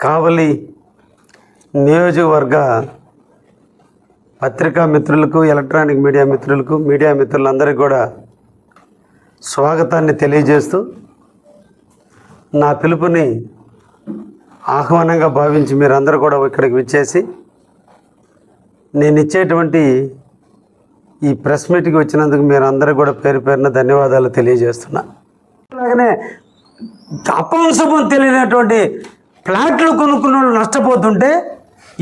కావలి నియోజకవర్గ పత్రికా మిత్రులకు, ఎలక్ట్రానిక్ మీడియా మిత్రులందరికీ కూడా స్వాగతాన్ని తెలియజేస్తూ, నా పిలుపుని ఆహ్వానంగా భావించి మీరందరూ కూడా ఇక్కడికి విచ్చేసి నేను ఇచ్చేటువంటి ఈ ప్రెస్ మీట్కి వచ్చినందుకు మీరందరూ కూడా పేరు పేరున ధన్యవాదాలు తెలియజేస్తున్నా. అలాగనే అపంశం తెలియనటువంటి ఫ్లాట్లు కొనుక్కున్న వాళ్ళు నష్టపోతుంటే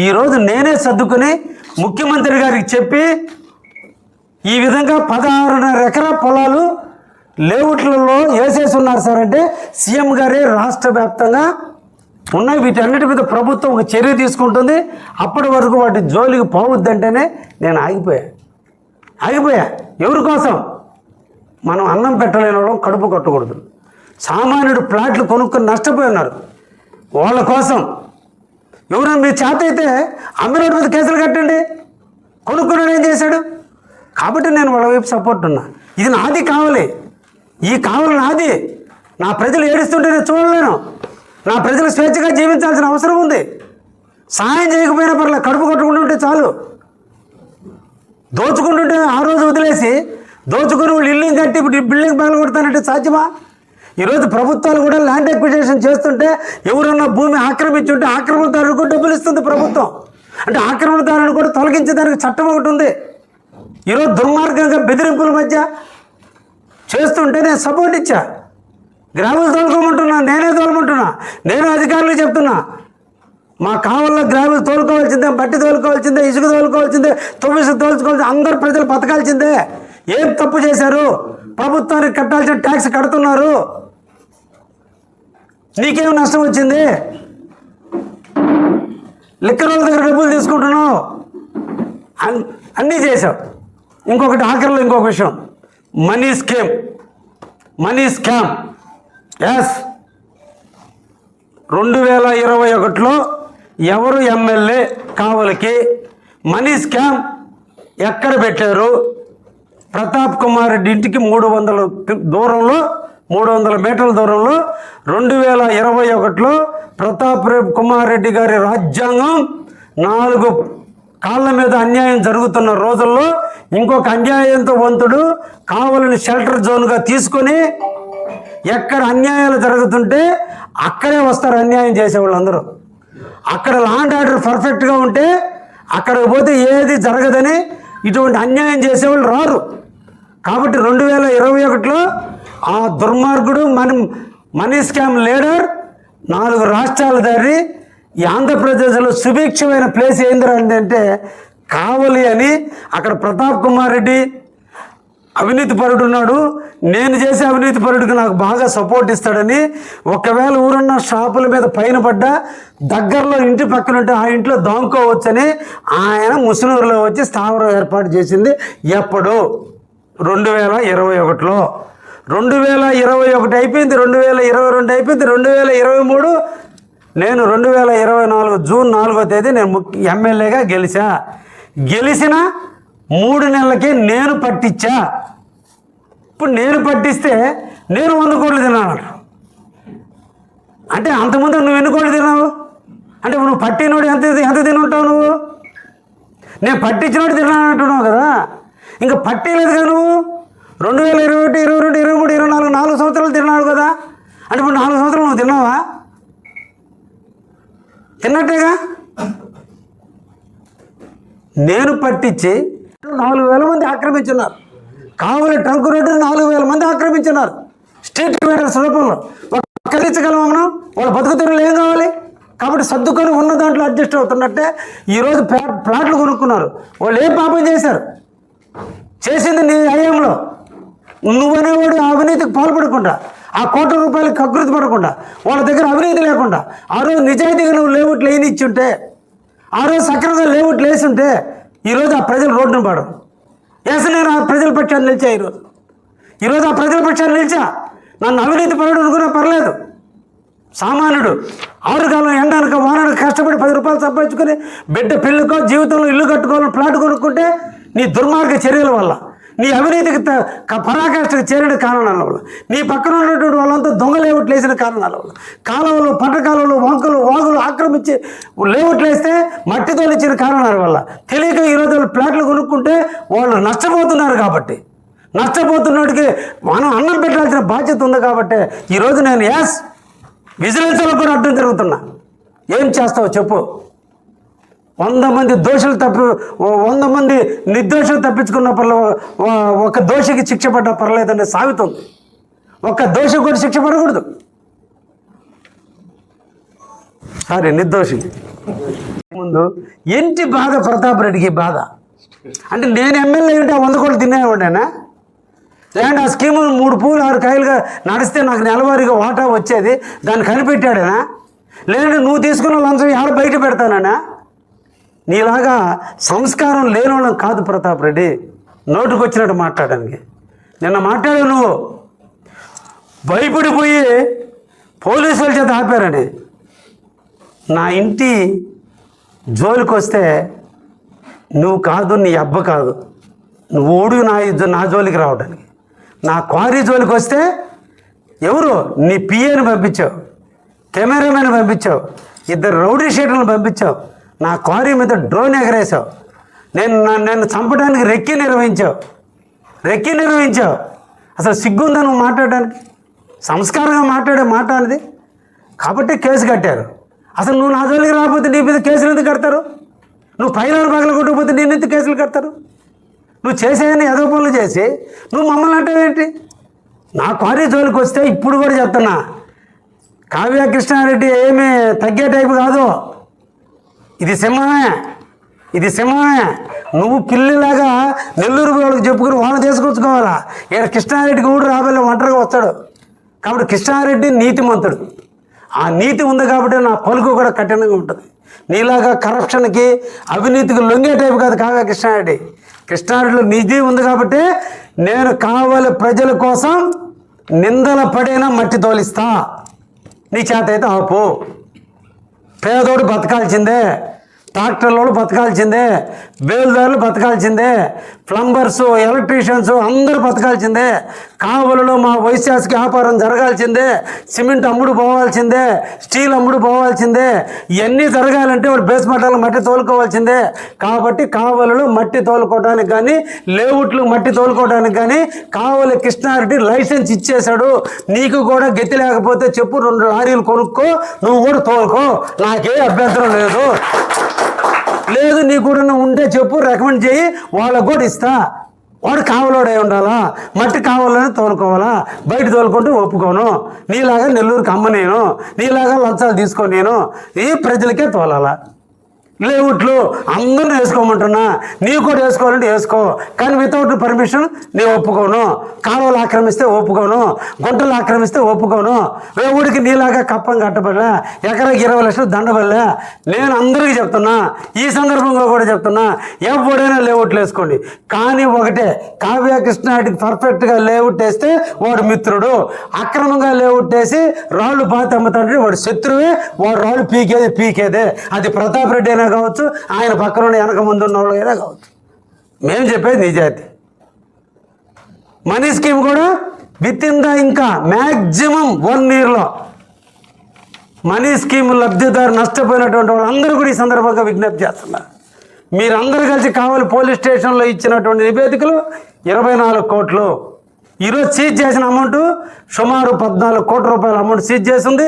ఈరోజు నేనే సర్దుకుని ముఖ్యమంత్రి గారికి చెప్పి ఈ విధంగా 16.5 ఎకరా పొలాలు లేఅవుట్లలో వేసేసి ఉన్నారు సార్ అంటే సీఎం గారే రాష్ట్ర వ్యాప్తంగా ఉన్నాయి. వీటన్నిటి మీద ప్రభుత్వం ఒక చర్య తీసుకుంటుంది. అప్పటి వరకు వాటి జోలికి పోవద్దంటేనే నేను ఆగిపోయా. ఎవరి కోసం? మనం అన్నం పెట్టలేని వాళ్ళం కడుపు కొట్టకూడదు. సామాన్యుడు ప్లాట్లు కొనుక్కొని నష్టపోయి ఉన్నారు. వాళ్ళ కోసం ఎవరైనా మీ చేత అయితే అమ్మినోటి మీద కేసులు కట్టండి. కొనుక్కున్నాడు ఏం చేశాడు? కాబట్టి నేను వాళ్ళ వైపు సపోర్ట్ ఉన్నా. ఇది నాది కావాలి, ఈ కావాలి నాది. నా ప్రజలు ఏడుస్తుంటే నేను చూడలేను. నా ప్రజలు స్వేచ్ఛగా జీవించాల్సిన అవసరం ఉంది. సహాయం చేయకపోయినా పర్లేదు, కడుపు కొట్టుకుంటుంటే చాలు. దోచుకుంటుంటే ఆ రోజు వదిలేసి దోచుకుని వాళ్ళు ఇల్లు కట్టి ఇప్పుడు బిల్డింగ్ పగల కొడతానంటే సాధ్యమా? ఈరోజు ప్రభుత్వాలు కూడా ల్యాండ్ ఎక్విజిషన్ చేస్తుంటే ఎవరన్నా భూమి ఆక్రమించుంటే ఆక్రమణదారులకు డబ్బులు ఇస్తుంది ప్రభుత్వం. అంటే ఆక్రమణదారులను కూడా తొలగించేదానికి చట్టం ఒకటి ఉంది. ఈరోజు దుర్మార్గంగా బెదిరింపుల మధ్య చేస్తుంటే నేను సపోర్ట్ ఇచ్చా. గ్రావెల్ తోలుకోమంటున్నా, నేనే తోలమంటున్నా. నేను అధికారులకు చెప్తున్నా, మా కావల్లో గ్రావెల్ తోలుకోవాల్సిందే, మట్టి తోలుకోవాల్సిందే, ఇసుక తోలుకోవాల్సిందే, తుమ్మిసుకు తోలుకోవాల్సిందే. అందరు ప్రజలు బతకాల్సిందే. ఏం తప్పు చేశారు? ప్రభుత్వానికి కట్టాల్సిన ట్యాక్స్ కడుతున్నారు. నీకేం నష్టం వచ్చింది? లిక్కర్ వాళ్ళ దగ్గర డబ్బులు తీసుకుంటున్నావు, అన్నీ చేశావు. ఇంకొకటి ఆఖరిలో ఇంకొక విషయం, మనీ స్కామ్. ఎస్, 2021లో ఎవరు ఎమ్మెల్యే కావలికి మనీ స్కామ్ ఎక్కడ పెట్టారు? ప్రతాప్ కుమార్ రెడ్డి ఇంటికి 300 మీటర్ల దూరంలో 2021లో ప్రతాప్ కుమార్ రెడ్డి గారి రాజ్యాంగం 4 కాళ్ళ మీద అన్యాయం జరుగుతున్న రోజుల్లో ఇంకొక అన్యాయంతో వంతుడు కావలిని షెల్టర్ జోన్గా తీసుకొని ఎక్కడ అన్యాయాలు జరుగుతుంటే అక్కడే వస్తారు అన్యాయం చేసేవాళ్ళందరూ. అక్కడ లా అండ్ ఆర్డర్ పర్ఫెక్ట్గా ఉంటే అక్కడికి పోతే ఏది జరగదని ఇటువంటి అన్యాయం చేసేవాళ్ళు రారు. కాబట్టి 2021లో ఆ దుర్మార్గుడు మనీ స్కామ్ లీడర్ 4 రాష్ట్రాల దారి ఈ ఆంధ్రప్రదేశ్లో సుభిక్షమైన ప్లేస్ ఏందిరా అంటే కావలి అని. అక్కడ ప్రతాప్ కుమార్ రెడ్డి అవినీతి పరుడు ఉన్నాడు. నేను చేసే అవినీతి పరుడికి నాకు బాగా సపోర్ట్ ఇస్తాడని, ఒకవేళ ఊరున్న షాపుల మీద పైన పడ్డా దగ్గరలో ఇంటి పక్కన ఉంటే ఆ ఇంట్లో దాంకోవచ్చని ఆయన ముసునూరులో వచ్చి స్థావరం ఏర్పాటు చేసింది. ఎప్పుడు? 2021లో. 2021 అయిపోయింది, 2022 అయిపోయింది, 2023. నేను 2024 జూన్ 4వ తేదీ నేను ఎమ్మెల్యేగా గెలిచిన 3 నెలలకే నేను పట్టించా. ఇప్పుడు నేను పట్టిస్తే నేను 100 కోట్లు తిన్నాను అంటే అంతకుముందు నువ్వు ఎన్ని కోట్లు తిన్నావు? అంటే నువ్వు పట్టినోడు ఎంత తిని ఉంటావు? నువ్వు నేను పట్టించినోడు తిన్నాను అంటున్నావు కదా. ఇంకా పట్టేలేదుగా నువ్వు. 2021, 22, 23, 24 4 సంవత్సరాలు తిన్నాడు కదా. అంటే ఇప్పుడు 4 సంవత్సరాలు నువ్వు తిన్నావా? తిన్నట్టేగా. నేను పట్టించి 4,000 మంది ఆక్రమించున్నారు. కావలి ట్రంక్ రోడ్డు 4,000 మంది ఆక్రమించున్నారు. స్ట్రీట్ వెండర్స్ రూపంలో కలిగించగలమా మనం? వాళ్ళ బతుకుతూరులు ఏం కావాలి? కాబట్టి సర్దుకొని ఉన్న దాంట్లో అడ్జస్ట్ అవుతున్నట్టే ఈరోజు ప్లాట్లు కొనుక్కున్నారు. వాళ్ళు ఏం పాపం చేశారు? చేసింది నీ హయాంలో. నువ్వనేవాడు అవినీతికి పాల్పడకుండా, ఆ కోట్ల రూపాయలకు కకృతి పడకుండా, వాళ్ళ దగ్గర అవినీతి లేకుండా, ఆ రోజు నిజాయితీగా నువ్వు లేఅవుట్లు వేయనిచ్చుంటే, ఆ రోజు సక్రమంగా లేఅవుట్లు వేసుంటే ఈరోజు ఆ ప్రజలు రోడ్డును పడరు. నేను ఆ ప్రజల పక్షాన్ని నిలిచా. ఈరోజు ఆ ప్రజల పక్షాన్ని నిలిచా. నన్ను అవినీతి పరుడు అనుకున్నా పర్లేదు. సామాన్యుడు 6 కాలం ఎండానక వానక కష్టపడి 10 రూపాయలు సంపాదించుకొని బిడ్డ పెళ్ళికో జీవితంలో ఇల్లు కట్టుకోవాలని ప్లాట్ కొనుక్కుంటే నీ దుర్మార్గ చర్యల వల్ల, నీ అవినీతికి పరాకాష్ఠకు చేరిన కారణాల వల్ల, నీ పక్కన ఉన్నటువంటి వాళ్ళంతా దొంగ లేఅవుట్లు వేసిన కారణాల వల్ల, కాలువలు పంట కాలువలు వంకలు వాగులు ఆక్రమించి లేఅవుట్లు వేస్తే మట్టి తోలిచ్చిన కారణాల వల్ల తెలియక ఈరోజు వాళ్ళు ప్లాట్లు కొనుక్కుంటే వాళ్ళు నష్టపోతున్నారు. కాబట్టి నష్టపోతున్నటికి మనం అన్నం పెట్టాల్సిన బాధ్యత ఉంది. కాబట్టి ఈరోజు నేను విజిలెన్స్లో కూడా అడ్డం తిరుగుతున్నా. ఏం చేస్తావు చెప్పు? 100 మంది దోషులు 100 మంది నిర్దోషులు తప్పించుకున్న ఒక దోషికి శిక్ష పడ్డా పర్లేదనే సాగుతుంది. ఒక దోషి కూడా శిక్ష పడకూడదు. నిర్దోషికి ముందు ఏంటి బాధ? ప్రతాప్ రెడ్డికి బాధ అంటే నేను ఎమ్మెల్యే ఉంటే 100 కోట్లు తినేవాడినా? లేదంటే ఆ స్కీములు 3 పూలు 6 కాయలుగా నడిస్తే నాకు నెలవారీగా వాటా వచ్చేది, దాన్ని కనిపెట్టాడేనా? లేదంటే నువ్వు తీసుకున్న లంచం ఎవరు బయట పెడతానా? నీలాగా సంస్కారం లేని వాళ్ళం కాదు ప్రతాప్ రెడ్డి, నోటుకు వచ్చినట్టు మాట్లాడడానికి. నిన్న మాట్లాడావు నువ్వు, భయపడిపోయి పోలీసుల చేత ఆపారని. నా ఇంటి జోలికి వస్తే నువ్వు కాదు, నీ అబ్బ కాదు, నువ్వు ఓడు నా జోలికి రావడానికి. నా క్వారీ జోలికి వస్తే ఎవరు? నీ పిఏని పంపించావు, కెమెరామెన్ పంపించావు, 2 రౌడీ షీటర్లను పంపించావు, నా క్వారీ మీద డ్రోన్ ఎగరేసావు, నేను చంపడానికి రెక్కి నిర్వహించావు. అసలు సిగ్గుందా నువ్వు మాట్లాడడానికి? సంస్కారంగా మాట్లాడే మాట అనేది. కాబట్టి కేసు కట్టారు. అసలు నువ్వు నా జోలికి రాకపోతే నీ మీద కేసులు ఎందుకు కడతారు? నువ్వు పైన పగల కొట్టకపోతే నేను ఎందుకు కేసులు కడతారు? నువ్వు చేసేయని ఏదో పనులు చేసి నువ్వు మమ్మల్ని అంటావేంటి? నా క్వారీ జోలికి వస్తే ఇప్పుడు కూడా చెప్తున్నా, కావ్య కృష్ణారెడ్డి ఏమీ తగ్గే టైపు కాదు. ఇది సింహమే. నువ్వు పిల్లిలాగా నెల్లూరు వాళ్ళకి చెప్పుకుని వాళ్ళని తీసుకొచ్చుకోవాలా? ఇక్కడ కృష్ణారెడ్డికి ఊడు రాబోయే ఒంటరిగా వస్తాడు. కాబట్టి కృష్ణారెడ్డి నీతిమంతుడు. ఆ నీతి ఉంది కాబట్టి నా పలుకు కూడా కఠినంగా ఉంటుంది. నీలాగా కరప్షన్కి అవినీతికి లొంగే టైపు కాదు కావ్య కృష్ణారెడ్డిలో నిధి ఉంది కాబట్టి నేను కావాలి ప్రజల కోసం నిందల పడైనా మట్టి తోలిస్తా. నీ చేత అయితే ఆపు. పేదోడు బతకాల్సిందే, ట్రాక్టర్లోడు బతకాల్సిందే, బేల్దారులు బతకాల్సిందే, ప్లంబర్సు ఎలక్ట్రీషియన్స్ అందరూ బతకాల్సిందే, కావలలో మా వైశాఖకి వ్యాపారం జరగాల్సిందే, సిమెంట్ అమ్ముడు పోవాల్సిందే, స్టీల్ అమ్ముడు పోవాల్సిందే. ఇవన్నీ జరగాలంటే వాడు బేస్ మట్టాలు మట్టి తోలుకోవాల్సిందే. కాబట్టి కావలలో మట్టి తోలుకోవడానికి కానీ, లేఅవుట్లు మట్టి తోలుకోవడానికి కానీ కావలి కృష్ణారెడ్డి లైసెన్స్ ఇచ్చేశాడు. నీకు కూడా గతి లేకపోతే చెప్పు, 2 లారీలు కొనుక్కో, నువ్వు కూడా తోలుకో, నాకే అభ్యంతరం లేదు. నీ కూడా ఉంటే చెప్పు, రికమెండ్ చేయి, వాళ్ళకు కూడా ఇస్తా. వాడు కావలోడే ఉండాలా, మట్టి కావాలని తోలుకోవాలా, బయట తోలుకుంటూ ఒప్పుకోను. నీలాగా నెల్లూరుకి అమ్మ నేను, నీలాగా లంచాలు తీసుకోను నేను. ఈ ప్రజలకే తోలాలా. లేఅవుట్లు అందరూ వేసుకోమంటున్నా, నీవు కూడా వేసుకోవాలంటే వేసుకో, కానీ వితౌట్ పర్మిషన్ నేను ఒప్పుకోను. కాలువలు ఆక్రమిస్తే ఒప్పుకోను, గుంటలు ఆక్రమిస్తే ఒప్పుకోను. ఊడికి నీలాగా కప్పం కట్టబడలే, ఎకరాకి 20 లక్షలు దండబడలే. నేను అందరికీ చెప్తున్నా, ఈ సందర్భంగా కూడా చెప్తున్నా, ఎవడైనా లేఅవుట్లు వేసుకోండి. కానీ ఒకటే, కావ్య కృష్ణారెడ్డికి పర్ఫెక్ట్గా లేఅవుట్ వేస్తే వాడు మిత్రుడు, అక్రమంగా లేఅవుట్ వేసి రాళ్ళు పాతి అమ్ముతాడు వాడు శత్రువే, వాడు రాళ్ళు పీకేదే. అది ప్రతాప్ రెడ్డి అయినా కావచ్చు, ఆయన పక్కన వెనక ముందు ఉన్న వాళ్ళు అయినా కావచ్చు. మేము చెప్పేది నిజాయితీ. మనీ స్కీమ్ కూడా ఇంకా మ్యాక్సిమం 1 yearలో మనీ స్కీమ్ లబ్ధిదారు నష్టపోయినటువంటి వాళ్ళందరూ కూడా ఈ సందర్భంగా విజ్ఞప్తి చేస్తున్నారు. మీరందరూ కలిసి కావాలి పోలీస్ స్టేషన్లో ఇచ్చినటువంటి నివేదికలు 24 కోట్లు. ఈరోజు సీజ్ చేసిన అమౌంట్ సుమారు 14 కోట్ల రూపాయల అమౌంట్ సీజ్ చేసింది.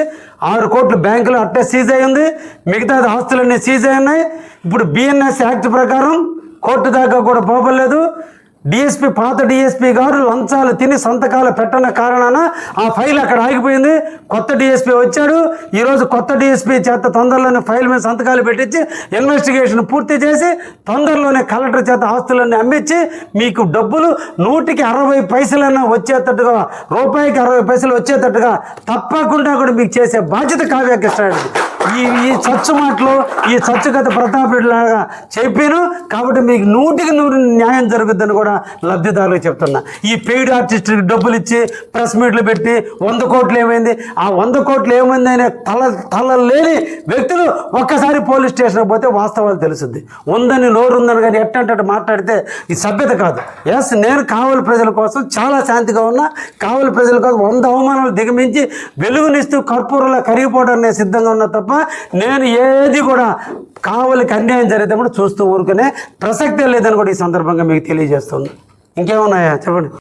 6 కోట్లు బ్యాంకులో అట్టే సీజ్ అయ్యింది. మిగతా ఆస్తులన్నీ సీజ్ అయ్యాయి. ఇప్పుడు బిఎన్ఎస్ యాక్ట్ ప్రకారం కోర్టు దాకా కూడా పోపలేదు. డిఎస్పీ పాత డిఎస్పీ గారు లంచాలు తిని సంతకాలు పెట్టన కారణాన ఆ ఫైల్ అక్కడ ఆగిపోయింది. కొత్త డిఎస్పీ వచ్చాడు. ఈరోజు కొత్త డిఎస్పీ చేత తొందరలోనే ఫైల్ మీద సంతకాలు పెట్టించి ఇన్వెస్టిగేషన్ పూర్తి చేసి తొందరలోనే కలెక్టర్ చేత ఆస్తులన్నీ అమ్మించి మీకు డబ్బులు 160 పైసలన్నా వచ్చేటట్టుగా, రూపాయికి 60 పైసలు వచ్చేటట్టుగా తప్పకుండా కూడా మీకు చేసే బాధ్యత కావ్య కృష్ణారెడ్డి. ఈ చచ్చు మాటలు, ఈ చచ్చు కథ ప్రతాప్ రెడ్డి లాగా చెప్పాను. కాబట్టి మీకు 100కి 100 న్యాయం జరుగుతుందని కూడా లబ్ధిదారులకు చెప్తున్నా. ఈ పెయిడ్ ఆర్టిస్టులకు డబ్బులు ఇచ్చి ప్రెస్ మీట్లు పెట్టి 100 కోట్లు ఏమైంది, ఆ 100 కోట్లు ఏమైంది అనే తల లేని వ్యక్తులు ఒక్కసారి పోలీస్ స్టేషన్కి పోతే వాస్తవాలు తెలుస్తుంది. ఉందని నోరు ఉందని కానీ ఎట్టంటే మాట్లాడితే ఈ సభ్యత కాదు. ఎస్, నేను కావలి ప్రజల కోసం చాలా శాంతిగా ఉన్నా, కావలి ప్రజల కోసం 100 అవమానాలు దిగమించి వెలుగునిస్తూ కర్పూరంలో కరిగిపోవడానికి సిద్ధంగా ఉన్నా తప్ప నేను ఏది కూడా కావలికి అన్యాయం జరిగితే కూడా చూస్తూ ఊరుకునే ప్రసక్తే లేదని కూడా ఈ సందర్భంగా మీకు తెలియజేస్తుంది. ఇంకేమున్నాయా చెప్పండి.